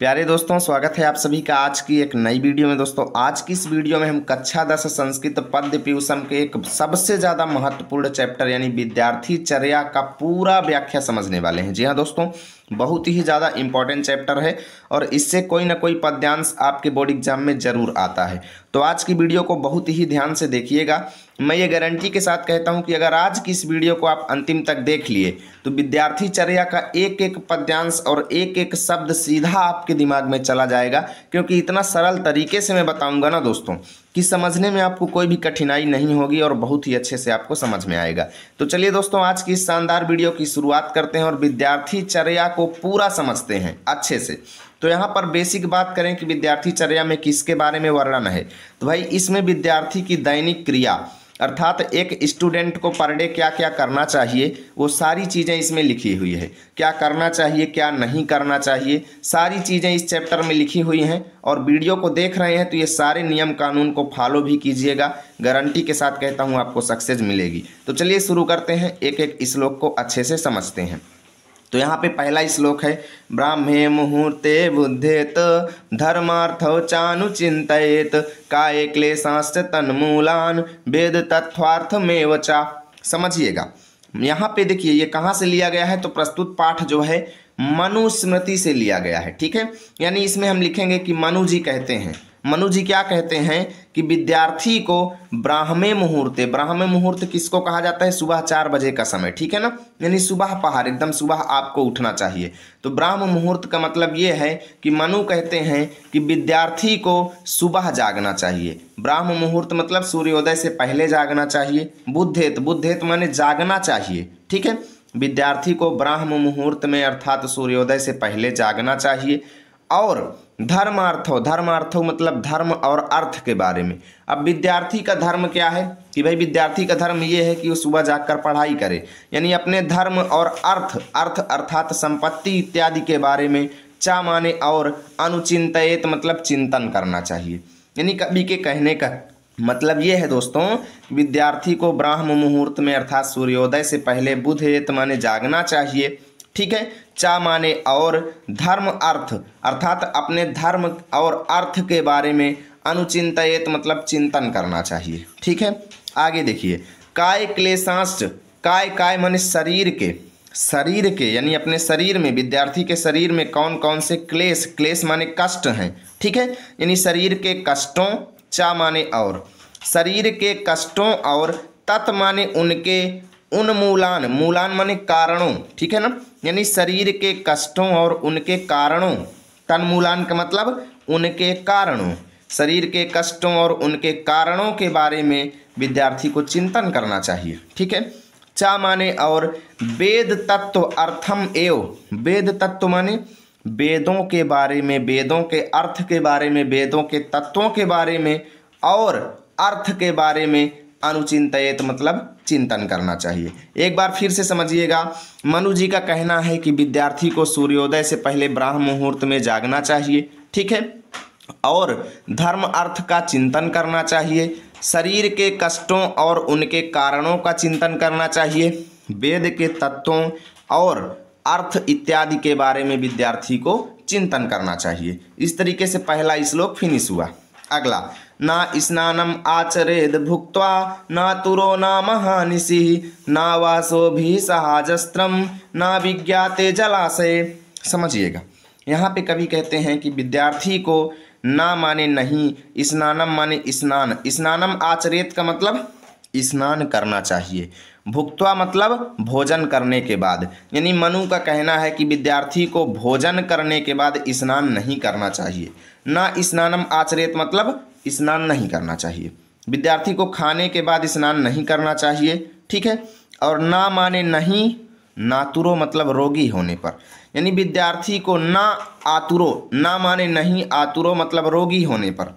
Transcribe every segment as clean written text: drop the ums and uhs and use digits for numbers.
प्यारे दोस्तों, स्वागत है आप सभी का आज की एक नई वीडियो में। दोस्तों, आज की इस वीडियो में हम कक्षा 10 संस्कृत पद्य पीयूषम के एक सबसे ज़्यादा महत्वपूर्ण चैप्टर यानी विद्यार्थी चर्या का पूरा व्याख्या समझने वाले हैं। जी हाँ दोस्तों, बहुत ही ज़्यादा इंपॉर्टेंट चैप्टर है और इससे कोई ना कोई पद्यांश आपके बोर्ड एग्जाम में ज़रूर आता है। तो आज की वीडियो को बहुत ही ध्यान से देखिएगा। मैं ये गारंटी के साथ कहता हूँ कि अगर आज की इस वीडियो को आप अंतिम तक देख लिए तो विद्यार्थी चर्या का एक एक पद्यांश और एक एक शब्द सीधा आपके दिमाग में चला जाएगा, क्योंकि इतना सरल तरीके से मैं बताऊंगा ना दोस्तों कि समझने में आपको कोई भी कठिनाई नहीं होगी और बहुत ही अच्छे से आपको समझ में आएगा। तो चलिए दोस्तों, आज की इस शानदार वीडियो की शुरुआत करते हैं और विद्यार्थी चर्या को पूरा समझते हैं अच्छे से। तो यहाँ पर बेसिक बात करें कि विद्यार्थी चर्या में किसके बारे में वर्णन है, तो भाई इसमें विद्यार्थी की दैनिक क्रिया अर्थात एक स्टूडेंट को पर डे क्या क्या करना चाहिए वो सारी चीज़ें इसमें लिखी हुई है। क्या करना चाहिए, क्या नहीं करना चाहिए, सारी चीज़ें इस चैप्टर में लिखी हुई हैं। और वीडियो को देख रहे हैं तो ये सारे नियम कानून को फॉलो भी कीजिएगा। गारंटी के साथ कहता हूँ आपको सक्सेस मिलेगी। तो चलिए शुरू करते हैं, एक एक श्लोक को अच्छे से समझते हैं। तो यहाँ पे पहला श्लोक है, ब्राह्मे मुहूर्ते बुद्धेत धर्मार्थौ चानुचिंतयेत काये क्लेशाश्च तन्मूलान वेद तत्वार्थमेव चा। समझिएगा, यहाँ पे देखिए ये कहाँ से लिया गया है, तो प्रस्तुत पाठ जो है मनुस्मृति से लिया गया है। ठीक है, यानी इसमें हम लिखेंगे कि मनु जी कहते हैं, मनु जी क्या कहते हैं कि विद्यार्थी को ब्राह्मे मुहूर्ते, ब्राह्मे मुहूर्त किसको कहा जाता है, सुबह 4 बजे का समय। ठीक है ना, यानी सुबह पहर, एकदम सुबह आपको उठना चाहिए। तो ब्राह्म मुहूर्त का मतलब ये है कि मनु कहते हैं कि विद्यार्थी को सुबह जागना चाहिए। ब्राह्म मुहूर्त मतलब सूर्योदय से पहले जागना चाहिए। बुद्धेत, बुद्धेत माने जागना चाहिए। ठीक है, विद्यार्थी को ब्राह्म मुहूर्त में अर्थात सूर्योदय से पहले जागना चाहिए। और धर्मार्थो, धर्मार्थो मतलब धर्म और अर्थ के बारे में। अब विद्यार्थी का धर्म क्या है कि भाई विद्यार्थी का धर्म ये है कि वो सुबह जाकर पढ़ाई करे, यानी अपने धर्म और अर्थ, अर्थ अर्थात संपत्ति इत्यादि के बारे में। चा माने और, अनुचिंतयेत मतलब चिंतन करना चाहिए। यानी कवि के कहने का मतलब ये है दोस्तों, विद्यार्थी को ब्राह्म मुहूर्त में अर्थात सूर्योदय से पहले बुधेत माने जागना चाहिए। ठीक है, चा माने और, धर्म अर्थ अर्थात अपने धर्म और अर्थ के बारे में। अनुचिंतयेत मतलब चिंतन करना चाहिए। ठीक है, आगे देखिए, काय क्लेशांश, काय काय माने शरीर के, शरीर के यानी अपने शरीर में, विद्यार्थी के शरीर में कौन कौन से क्लेश, क्लेश माने कष्ट हैं। ठीक है, यानी शरीर के कष्टों, चा माने और, शरीर के कष्टों और, तत् माने उनके, उन्मूलान, मूलान माने कारणों। ठीक है ना, यानी शरीर के कष्टों और उनके कारणों। तन्मूलान का मतलब उनके कारणों, शरीर के कष्टों और उनके कारणों के बारे में विद्यार्थी को चिंतन करना चाहिए। ठीक है, चा माने और, वेद तत्व अर्थम एव, वेद तत्व माने वेदों के बारे में, वेदों के अर्थ के बारे में, वेदों के तत्वों के बारे में और अर्थ के बारे में। अनुचिंतयेत मतलब चिंतन करना चाहिए। एक बार फिर से समझिएगा, मनु जी का कहना है कि विद्यार्थी को सूर्योदय से पहले ब्राह्म मुहूर्त में जागना चाहिए। ठीक है, और धर्म अर्थ का चिंतन करना चाहिए, शरीर के कष्टों और उनके कारणों का चिंतन करना चाहिए, वेद के तत्वों और अर्थ इत्यादि के बारे में विद्यार्थी को चिंतन करना चाहिए। इस तरीके से पहला श्लोक फिनिश हुआ। अगला, ना स्नानम आचरेद भुक्त्वा ना तुरो ना महानिशि ना वासो भी सहाजस्त्रम ना विज्ञाते जलाशय। समझिएगा, यहाँ पे कवि कहते हैं कि विद्यार्थी को ना माने नहीं, स्नानम माने स्नान, स्नानम आचरेत का मतलब स्नान करना चाहिए, भुक्त्वा मतलब भोजन करने के बाद। यानी मनु का कहना है कि विद्यार्थी को भोजन करने के बाद स्नान नहीं करना चाहिए। ना स्नानम आचरेत मतलब स्नान नहीं करना चाहिए, विद्यार्थी को खाने के बाद स्नान नहीं करना चाहिए। ठीक है, और ना माने नहीं, नातुरो मतलब रोगी होने पर, यानी विद्यार्थी को ना आतुरो, ना माने नहीं, आतुरो मतलब रोगी होने पर,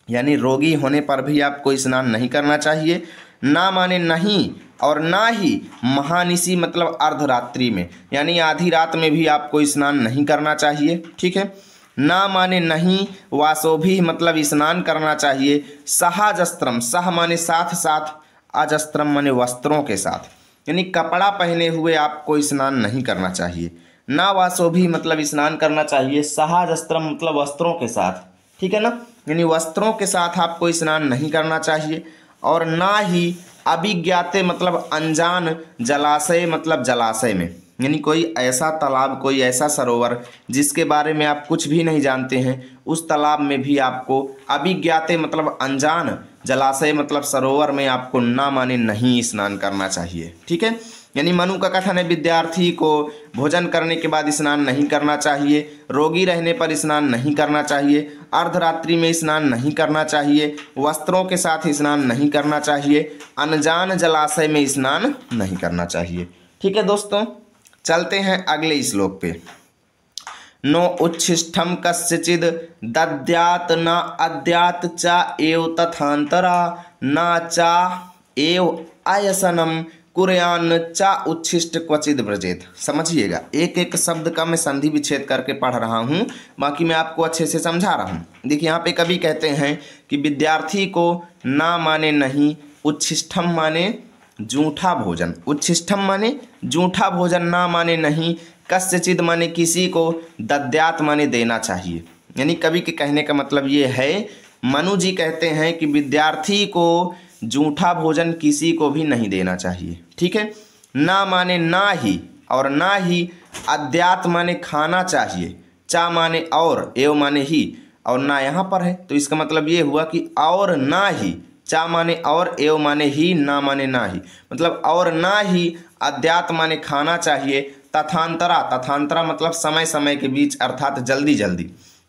यानी रोगी होने पर भी आपको स्नान नहीं करना चाहिए। ना माने नहीं और ना ही महानिशी मतलब अर्धरात्रि में, यानी आधी रात में भी आपको स्नान नहीं करना चाहिए। ठीक है, ना माने नहीं, वासोभी मतलब स्नान करना चाहिए, सहाजस्त्रम, सह माने साथ साथ, अजस्त्रम माने वस्त्रों के साथ, यानी कपड़ा पहने हुए आपको स्नान नहीं करना चाहिए। ना वासो भी मतलब स्नान करना चाहिए, सहजस्त्रम मतलब वस्त्रों के साथ, ठीक है ना, यानी वस्त्रों के साथ आपको स्नान नहीं करना चाहिए। और ना ही अभिज्ञाते मतलब अनजान जलाशय मतलब जलाशय में, यानी कोई ऐसा तालाब, कोई ऐसा सरोवर जिसके बारे में आप कुछ भी नहीं जानते हैं, उस तालाब में भी आपको अभिज्ञाते मतलब अनजान जलाशय मतलब सरोवर में आपको ना माने नहीं स्नान करना चाहिए, ठीक है। यानी मनु का कथन है विद्यार्थी को भोजन करने के बाद स्नान नहीं करना चाहिए, रोगी रहने पर स्नान नहीं करना चाहिए, अर्धरात्रि में स्नान नहीं करना चाहिए, वस्त्रों के साथ स्नान नहीं करना चाहिए, अनजान जलाशय में स्नान नहीं करना चाहिए, ठीक है दोस्तों। चलते हैं अगले श्लोक पे। नो उच्छिष्टम कस्यचिद दद्यात् न अद्यात् च एव तथान्तरा न च एव आयसनम कुर्यान्न चा उच्छिष्ट क्वचिद व्रजेत। समझिएगा, एक एक शब्द का मैं संधि विच्छेद करके पढ़ रहा हूँ, बाकी मैं आपको अच्छे से समझा रहा हूँ। देखिए यहाँ पे कवि कहते हैं कि विद्यार्थी को ना माने नहीं, उच्छिष्टम माने जूठा भोजन, उच्छिष्टम माने जूठा भोजन, ना माने नहीं, कस्यचिद माने किसी को, दद्यात माने देना चाहिए। यानी कवि के कहने का मतलब ये है, मनु जी कहते हैं कि विद्यार्थी को जूठा भोजन किसी को भी नहीं देना चाहिए, ठीक है। ना माने ना ही, और ना ही अद्यात माने खाना चाहिए, चा माने और, एव माने ही, और ना यहाँ पर है तो इसका मतलब ये हुआ कि और ना ही, चा माने और, एव माने ही, ना माने ना ही, मतलब और ना ही, अद्यात माने खाना चाहिए, तथांतरा, तथांतरा मतलब समय समय के बीच अर्थात जल्दी जल्दी,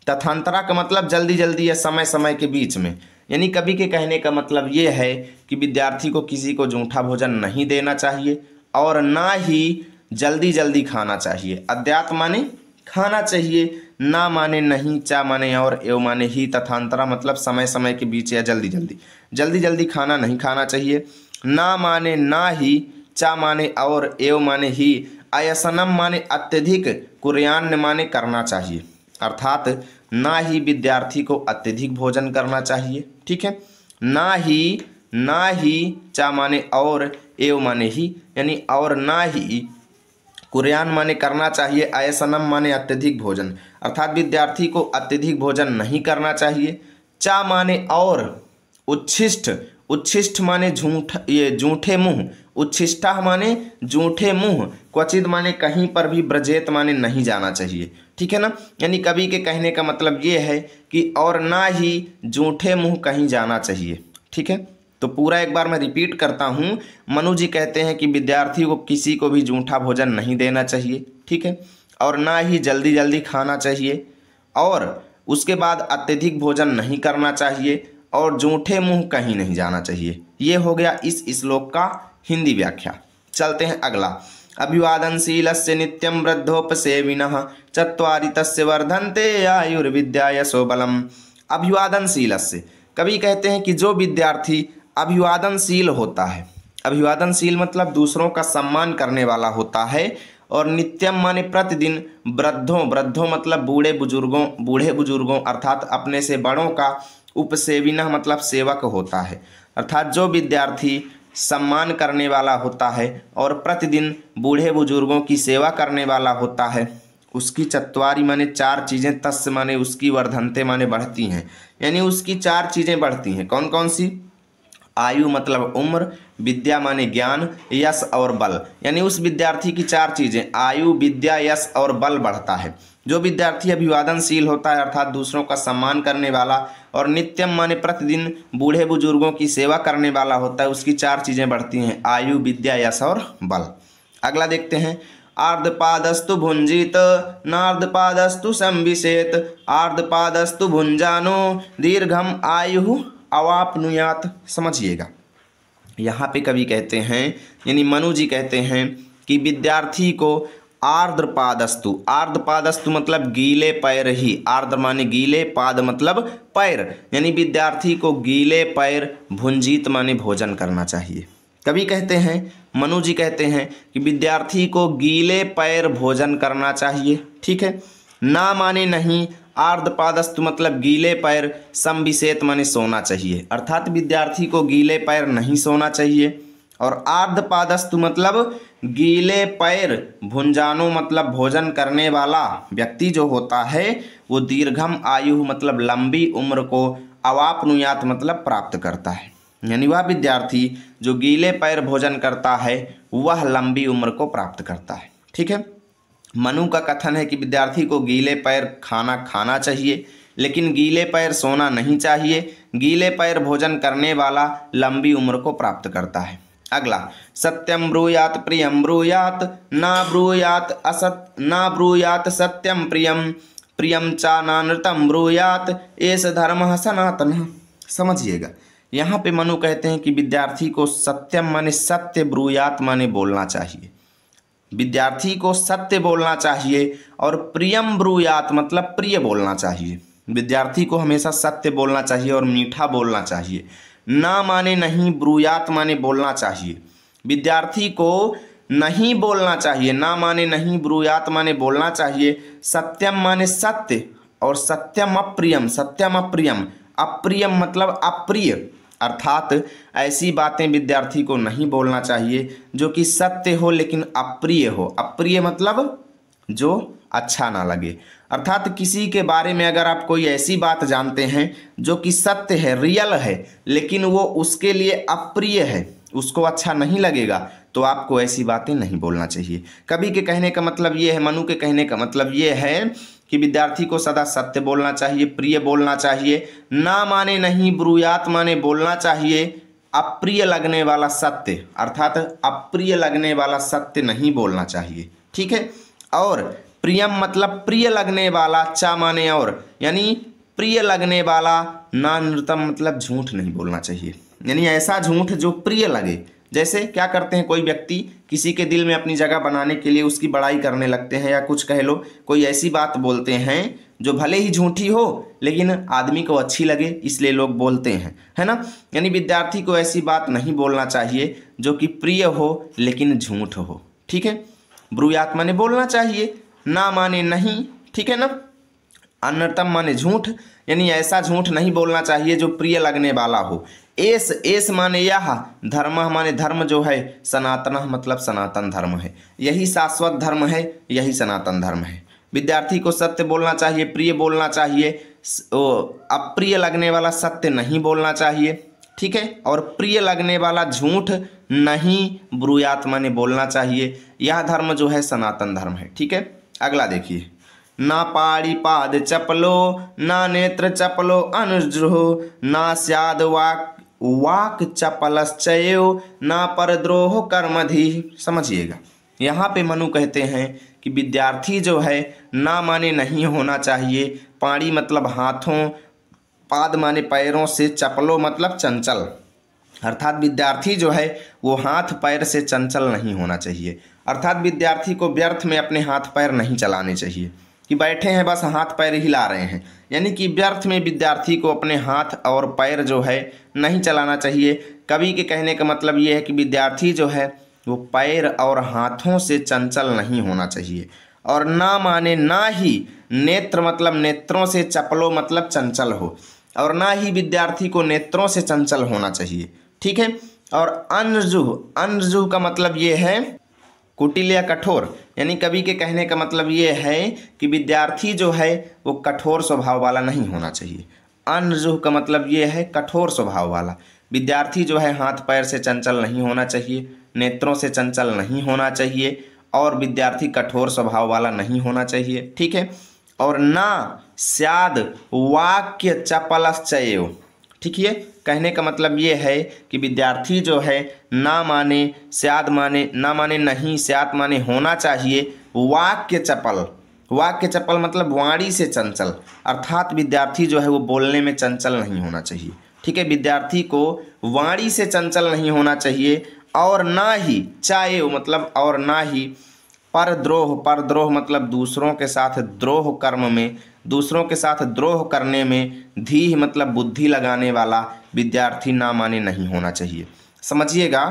तथांतरा का मतलब जल्दी जल्दी या समय समय के बीच में। यानी कवि के कहने का मतलब ये है कि विद्यार्थी को किसी को जूठा भोजन नहीं देना चाहिए और ना ही जल्दी जल्दी खाना चाहिए। अद्यात माने खाना चाहिए, ना माने नहीं, चा माने और, एव माने ही, तथांतरा मतलब समय समय के बीच या जल्दी जल्दी, जल्दी जल्दी खाना नहीं खाना चाहिए। ना माने ना ही, चा माने और, एव माने ही, अयसनम माने अत्यधिक, कुर्यान्न माने करना चाहिए, अर्थात ना ही विद्यार्थी को अत्यधिक भोजन करना चाहिए, ठीक है। ना ही, चा माने और, एव माने ही, यानी और ना ही, कुर्यान माने करना चाहिए, अयसनम माने अत्यधिक भोजन, अर्थात विद्यार्थी को अत्यधिक भोजन नहीं करना चाहिए। चा माने और, उच्छिष्ट, उच्छिष्ट माने झूठ, ये झूठे मुंह, उच्छिष्टा माने झूठे मुंह, क्वचित माने कहीं पर भी, ब्रजेत माने नहीं जाना चाहिए, ठीक है ना। यानी कवि के कहने का मतलब ये है कि और ना ही झूठे मुंह कहीं जाना चाहिए, ठीक है। तो पूरा एक बार मैं रिपीट करता हूँ। मनु जी कहते हैं कि विद्यार्थी को किसी को भी जूठा भोजन नहीं देना चाहिए, ठीक है, और ना ही जल्दी जल्दी खाना चाहिए, और उसके बाद अत्यधिक भोजन नहीं करना चाहिए, और जूठे मुंह कहीं नहीं जाना चाहिए। ये हो गया इस श्लोक का हिंदी व्याख्या। चलते हैं अगला। अभिवादनशीलस्य नित्यं वृद्धोपसेविनः चत्वारि तस्य वर्धन्ते आयुर्विद्या यशो बलम्। अभिवादनशीलस्य, कवि कहते हैं कि जो विद्यार्थी अभिवादनशील होता है, अभिवादनशील मतलब दूसरों का सम्मान करने वाला होता है, और नित्यम माने प्रतिदिन, वृद्धों, वृद्धों मतलब बूढ़े बुजुर्गों, बूढ़े बुजुर्गों अर्थात अपने से बड़ों का, उपसेविना मतलब सेवक होता है, अर्थात जो विद्यार्थी सम्मान करने वाला होता है और प्रतिदिन बूढ़े बुजुर्गों की सेवा करने वाला होता है, उसकी चत्वारी माने चार चीज़ें, तस्य माने उसकी, वर्धनते माने बढ़ती हैं, यानी उसकी चार चीज़ें बढ़ती हैं। कौन कौन सी? आयु मतलब उम्र, विद्या माने ज्ञान, यश और बल, यानी उस विद्यार्थी की चार चीज़ें आयु, विद्या, यश और बल बढ़ता है। जो विद्यार्थी अभिवादनशील होता है अर्थात दूसरों का सम्मान करने वाला, और नित्यम माने प्रतिदिन बूढ़े बुजुर्गों की सेवा करने वाला होता है, उसकी चार चीज़ें बढ़ती हैं, आयु, विद्या, यश और बल। अगला देखते हैं। आर्धपादस्तु भुंजित नार्धपादस्तु संविशेत आर्धपादस्तु भुंजानो दीर्घम आयु अवाप्नुयात। समझिएगा, यहाँ पे कवि कहते हैं, यानी मनु जी कहते हैं कि विद्यार्थी को आर्द्रपादस्तु, आर्द्रपादस्तु मतलब गीले पैर ही, आर्द्र माने गीले, पाद मतलब पैर, यानी विद्यार्थी को गीले पैर, भुंजित माने भोजन करना चाहिए। कवि कहते हैं, मनु जी कहते हैं कि विद्यार्थी को गीले पैर भोजन करना चाहिए, ठीक है। ना माने नहीं, आर्धपादस्तु मतलब गीले पैर, संविशेत माने सोना चाहिए, अर्थात विद्यार्थी को गीले पैर नहीं सोना चाहिए, और आर्धपादस्तु मतलब गीले पैर भुंजानो मतलब भोजन करने वाला व्यक्ति जो होता है वो दीर्घम आयु मतलब लंबी उम्र को अवाप्नुयात मतलब प्राप्त करता है। यानी वह विद्यार्थी जो गीले पैर भोजन करता है वह लंबी उम्र को प्राप्त करता है। ठीक है। मनु का कथन है कि विद्यार्थी को गीले पैर खाना खाना चाहिए लेकिन गीले पैर सोना नहीं चाहिए। गीले पैर भोजन करने वाला लंबी उम्र को प्राप्त करता है। अगला, सत्यम ब्रूयात प्रियम ब्रूयात ना ब्रूयात असत ना ब्रूयात सत्यम प्रियम प्रियम चा नानृतम ब्रूयात एस धर्म सनातन। समझिएगा, यहाँ पे मनु कहते हैं कि विद्यार्थी को सत्यम माने सत्य, ब्रूयात माने बोलना चाहिए। विद्यार्थी को सत्य बोलना चाहिए और प्रियम ब्रूयात मतलब प्रिय बोलना चाहिए। विद्यार्थी को हमेशा सत्य बोलना चाहिए और मीठा बोलना चाहिए। ना माने नहीं, ब्रूयात माने बोलना चाहिए। विद्यार्थी को नहीं बोलना चाहिए, ना माने नहीं, ब्रूयात माने बोलना चाहिए। सत्यम माने सत्य और सत्यम अप्रियम, सत्यम अप्रियम, अप्रियम मतलब अप्रिय, अर्थात ऐसी बातें विद्यार्थी को नहीं बोलना चाहिए जो कि सत्य हो लेकिन अप्रिय हो। अप्रिय मतलब जो अच्छा ना लगे, अर्थात किसी के बारे में अगर आप कोई ऐसी बात जानते हैं जो कि सत्य है, रियल है, लेकिन वो उसके लिए अप्रिय है, उसको अच्छा नहीं लगेगा, तो आपको ऐसी बातें नहीं बोलना चाहिए। कवि के कहने का मतलब ये है, मनु के कहने का मतलब ये है कि विद्यार्थी को सदा सत्य बोलना चाहिए, प्रिय बोलना चाहिए। ना माने नहीं, ब्रूयात माने बोलना चाहिए। अप्रिय लगने वाला सत्य, अर्थात अप्रिय लगने वाला सत्य नहीं बोलना चाहिए। ठीक है। और प्रियम मतलब प्रिय लगने वाला, चा माने और, यानी प्रिय लगने वाला, ना नृतम मतलब झूठ नहीं बोलना चाहिए। यानी ऐसा झूठ जो प्रिय लगे। जैसे क्या करते हैं, कोई व्यक्ति किसी के दिल में अपनी जगह बनाने के लिए उसकी बड़ाई करने लगते हैं, या कुछ कह लो कोई ऐसी बात बोलते हैं जो भले ही झूठी हो लेकिन आदमी को अच्छी लगे, इसलिए लोग बोलते हैं, है ना। यानी विद्यार्थी को ऐसी बात नहीं बोलना चाहिए जो कि प्रिय हो लेकिन झूठ हो। ठीक है। ब्रूयात माने बोलना चाहिए, ना माने नहीं, ठीक है ना। अनर्थम माने झूठ, यानी ऐसा झूठ नहीं बोलना चाहिए जो प्रिय लगने वाला हो। एस, एस माने यह, धर्म माने धर्म जो है, सनातन मतलब सनातन धर्म है, यही शाश्वत धर्म है, यही सनातन धर्म है। विद्यार्थी को सत्य बोलना चाहिए, प्रिय बोलना चाहिए, अप्रिय लगने वाला सत्य नहीं बोलना चाहिए। ठीक है। और प्रिय लगने वाला झूठ नहीं, ब्रूयात माने बोलना चाहिए। यह धर्म जो है सनातन धर्म है। ठीक है। अगला देखिए, ना पाड़ी पाद चपलो ना नेत्र चपलो अनुद्रोह ना स्याद वाक चपलश्चयो ना परद्रोह कर्मधि। समझिएगा, यहाँ पे मनु कहते हैं कि विद्यार्थी जो है ना माने नहीं होना चाहिए, पाड़ी मतलब हाथों, पाद माने पैरों से, चपलो मतलब चंचल, अर्थात विद्यार्थी जो है वो हाथ पैर से चंचल नहीं होना चाहिए। अर्थात विद्यार्थी को व्यर्थ में अपने हाथ पैर नहीं चलाने चाहिए कि बैठे हैं बस हाथ पैर हिला रहे हैं, यानी कि व्यर्थ में विद्यार्थी को अपने हाथ और पैर जो है नहीं चलाना चाहिए। कवि के कहने का मतलब ये है कि विद्यार्थी जो है वो पैर और हाथों से चंचल नहीं होना चाहिए। और ना माने ना ही, नेत्र मतलब नेत्रों से, चपलो मतलब चंचल हो, और ना ही विद्यार्थी को नेत्रों से चंचल होना चाहिए। ठीक है। और अनजुह, अनजुह का मतलब ये है कुटिल या कठोर, यानी कवि के कहने का मतलब ये है कि विद्यार्थी जो है वो कठोर स्वभाव वाला नहीं होना चाहिए। अनजुह का मतलब ये है कठोर स्वभाव वाला। विद्यार्थी जो है हाथ पैर से चंचल नहीं होना चाहिए, नेत्रों से चंचल नहीं होना चाहिए, और विद्यार्थी कठोर स्वभाव वाला नहीं होना चाहिए। ठीक है। और ना स्याद वाक्य चपलश्चयो। ठीक है। कहने का मतलब ये है कि विद्यार्थी जो है ना माने, स्याद माने, ना माने नहीं, स्यात माने होना चाहिए, वाक्य चपल, वाक्य चपल मतलब वाणी से चंचल, अर्थात विद्यार्थी जो है वो बोलने में चंचल नहीं होना चाहिए। ठीक है। विद्यार्थी को वाणी से चंचल नहीं होना चाहिए। और ना ही, चाहे मतलब और ना ही, परद्रोह, परद्रोह मतलब दूसरों के साथ द्रोह कर्म में, दूसरों के साथ द्रोह करने में, धीह मतलब बुद्धि लगाने वाला विद्यार्थी ना माने नहीं होना चाहिए। समझिएगा,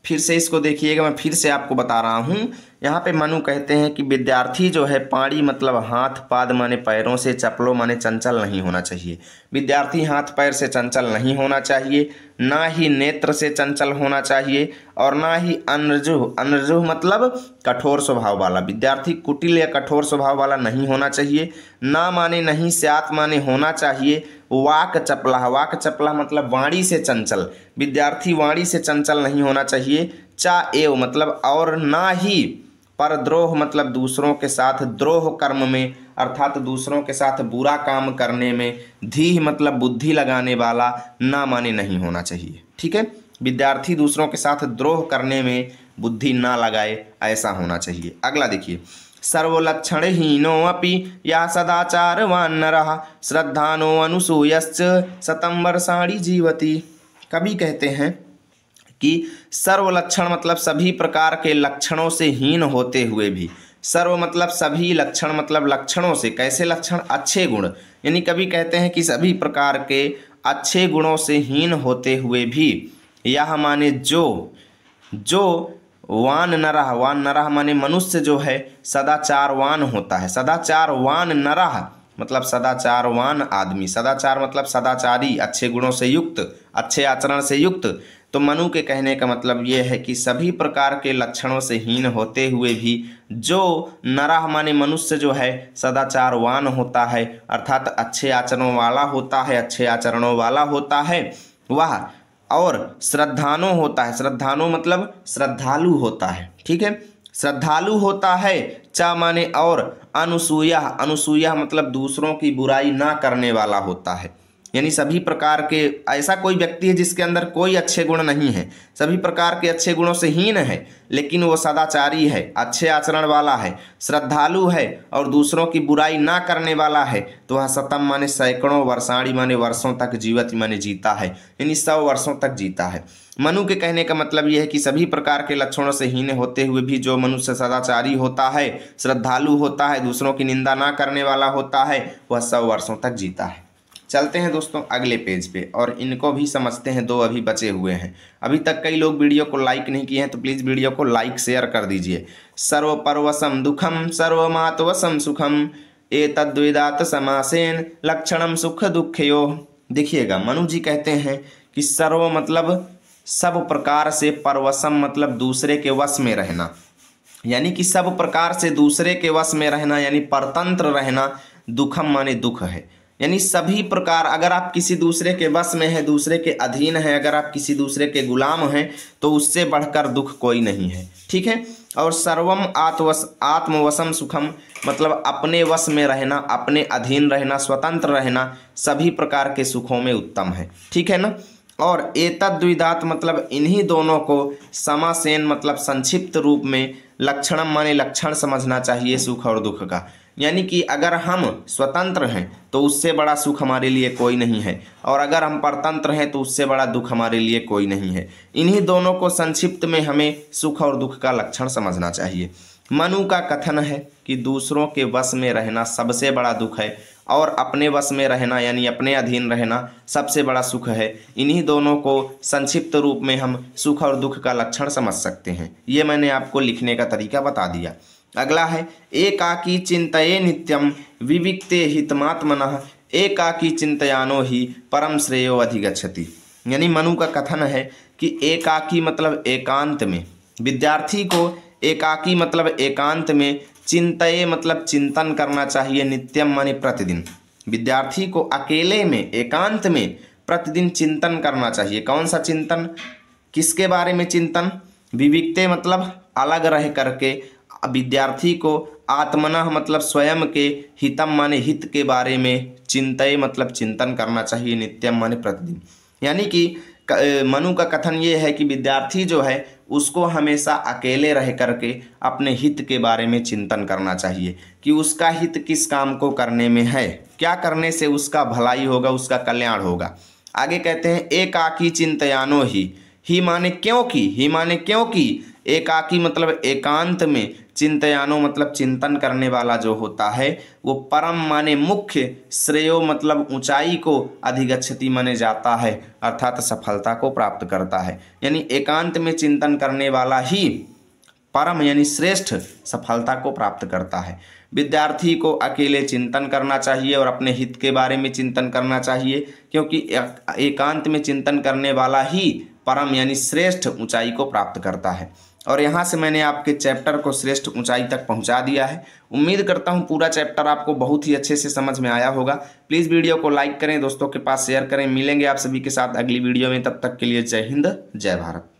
फिर से इसको देखिएगा, मैं फिर से आपको बता रहा हूँ यहाँ पे मनु कहते हैं कि विद्यार्थी जो है पाणी मतलब हाथ, पाद माने पैरों से, चपलो माने चंचल नहीं होना चाहिए। विद्यार्थी हाथ पैर से चंचल नहीं होना चाहिए, ना ही नेत्र से चंचल होना चाहिए और ना ही अनरजुह। अनरजुह मतलब कठोर स्वभाव वाला। विद्यार्थी कुटिल या कठोर स्वभाव वाला नहीं होना चाहिए। ना माने नहीं, स्यात् माने होना चाहिए। वाक चपला, वाक चपला मतलब वाणी से चंचल। विद्यार्थी वाणी से चंचल नहीं होना चाहिए। चा एव मतलब और ना ही। परद्रोह मतलब दूसरों के साथ द्रोह कर्म में, अर्थात दूसरों के साथ बुरा काम करने में। धीह मतलब बुद्धि लगाने वाला, ना माने नहीं होना चाहिए। ठीक है, विद्यार्थी दूसरों के साथ द्रोह करने में बुद्धि ना लगाए, ऐसा होना चाहिए। अगला देखिए, सर्वलक्षणहीनो अपि या सदाचारवान् नरः श्रद्धानो अनुसूयश्च शतं वर्षाणि जीवति। कवि कहते हैं कि सर्वलक्षण मतलब सभी प्रकार के लक्षणों से हीन होते हुए भी। सर्व मतलब सभी, लक्षण मतलब लक्षणों से। कैसे लक्षण? अच्छे गुण। यानी कवि कहते हैं कि सभी प्रकार के अच्छे गुणों से हीन होते हुए भी, यह माने जो वान नरः, वान नरः माने मनुष्य जो है सदाचारवान होता है। सदाचारवान नरः मतलब सदाचारवान आदमी। सदाचार मतलब सदाचारी, अच्छे गुणों से युक्त, अच्छे आचरण से युक्त। तो मनु के कहने का मतलब ये है कि सभी प्रकार के लक्षणों से हीन होते हुए भी जो नरः माने मनुष्य जो है सदाचारवान होता है, अर्थात अच्छे आचरणों वाला होता है, अच्छे आचरणों वाला होता है वह, और श्रद्धानो होता है। श्रद्धानो मतलब श्रद्धालु होता है। ठीक है, श्रद्धालु होता है। चा माने और, अनुसूया, अनुसूया मतलब दूसरों की बुराई ना करने वाला होता है। यानी सभी प्रकार के, ऐसा कोई व्यक्ति है जिसके अंदर कोई अच्छे गुण नहीं है, सभी प्रकार के अच्छे गुणों से हीन है, लेकिन वो सदाचारी है, अच्छे आचरण वाला है, श्रद्धालु है और दूसरों की बुराई ना करने वाला है, तो वह शतम माने सैकड़ों, वर्षाणी माने वर्षों तक, जीवति माने जीता है, यानी 100 वर्षों तक जीता है। मनु के कहने का मतलब यह है कि सभी प्रकार के लक्षणों से हीन होते हुए भी जो मनुष्य सदाचारी होता है, श्रद्धालु होता है, दूसरों की निंदा ना करने वाला होता है, वह 100 वर्षों तक जीता है। चलते हैं दोस्तों अगले पेज पे और इनको भी समझते हैं। 2 अभी बचे हुए हैं। अभी तक कई लोग वीडियो को लाइक नहीं किए हैं, तो प्लीज़ वीडियो को लाइक शेयर कर दीजिए। सर्वपर्वसम दुखम सर्वमात्वसम सुखम एतद्विदात समासेन लक्षणम सुख दुःखयो। देखिएगा, मनु जी कहते हैं कि सर्व मतलब सब प्रकार से, परवसम मतलब दूसरे के वश में रहना, यानी कि सब प्रकार से दूसरे के वश में रहना, यानी परतंत्र रहना। दुखम माने दुख है, यानी सभी प्रकार, अगर आप किसी दूसरे के वश में है, दूसरे के अधीन है, अगर आप किसी दूसरे के गुलाम हैं, तो उससे बढ़कर दुख कोई नहीं है। ठीक है, और सर्वम आत्मवशम सुखम मतलब अपने वश में रहना, अपने अधीन रहना, स्वतंत्र रहना, सभी प्रकार के सुखों में उत्तम है। ठीक है ना। और एतद्विदात मतलब इन्हीं दोनों को, समासेन मतलब संक्षिप्त रूप में, लक्षणम माने लक्षण समझना चाहिए सुख और दुख का। यानी कि अगर हम स्वतंत्र हैं तो उससे बड़ा सुख हमारे लिए कोई नहीं है, और अगर हम परतंत्र हैं तो उससे बड़ा दुख हमारे लिए कोई नहीं है। इन्हीं दोनों को संक्षिप्त में हमें सुख और दुख का लक्षण समझना चाहिए। मनु का कथन है कि दूसरों के वश में रहना सबसे बड़ा दुख है, और अपने वश में रहना यानी अपने अधीन रहना सबसे बड़ा सुख है। इन्हीं दोनों को संक्षिप्त रूप में हम सुख और दुख का लक्षण समझ सकते हैं। ये मैंने आपको लिखने का तरीका बता दिया। अगला है एकाकी चिंतये नित्यम विविक्ते हितमात्मनः एकाकी चिंतयानो ही परम श्रेयो अधिगच्छति। यानी मनु का कथन है कि एकाकी मतलब एकांत में, विद्यार्थी को एकाकी मतलब एकांत में, चिंतये मतलब चिंतन करना चाहिए, नित्यम माने प्रतिदिन। विद्यार्थी को अकेले में, एकांत में प्रतिदिन चिंतन करना चाहिए। कौन सा चिंतन? किसके बारे में चिंतन? विविक्ते मतलब अलग रह करके, विद्यार्थी को आत्मनः मतलब स्वयं के, हितम माने हित के बारे में, चिंतये मतलब चिंतन करना चाहिए, नित्यम माने प्रतिदिन। यानी कि मनु का कथन ये है कि विद्यार्थी जो है उसको हमेशा अकेले रह करके अपने हित के बारे में चिंतन करना चाहिए कि उसका हित किस काम को करने में है, क्या करने से उसका भलाई होगा, उसका कल्याण होगा। आगे कहते हैं एकाकी चिंतयानो ही माने क्योंकि, ही माने क्योंकि, एकाकी मतलब एकांत में, चिंतयानो मतलब चिंतन करने वाला जो होता है वो परम माने मुख्य, श्रेयो मतलब ऊंचाई को, अधिगच्छति माने जाता है, अर्थात सफलता को प्राप्त करता है। यानी एकांत में चिंतन करने वाला ही परम यानी श्रेष्ठ सफलता को प्राप्त करता है। विद्यार्थी को अकेले चिंतन करना चाहिए और अपने हित के बारे में चिंतन करना चाहिए, क्योंकि एकांत में चिंतन करने वाला ही परम यानी श्रेष्ठ ऊंचाई को प्राप्त करता है। और यहाँ से मैंने आपके चैप्टर को श्रेष्ठ ऊंचाई तक पहुँचा दिया है। उम्मीद करता हूँ पूरा चैप्टर आपको बहुत ही अच्छे से समझ में आया होगा। प्लीज़ वीडियो को लाइक करें, दोस्तों के पास शेयर करें। मिलेंगे आप सभी के साथ अगली वीडियो में, तब तक के लिए जय हिंद जय भारत।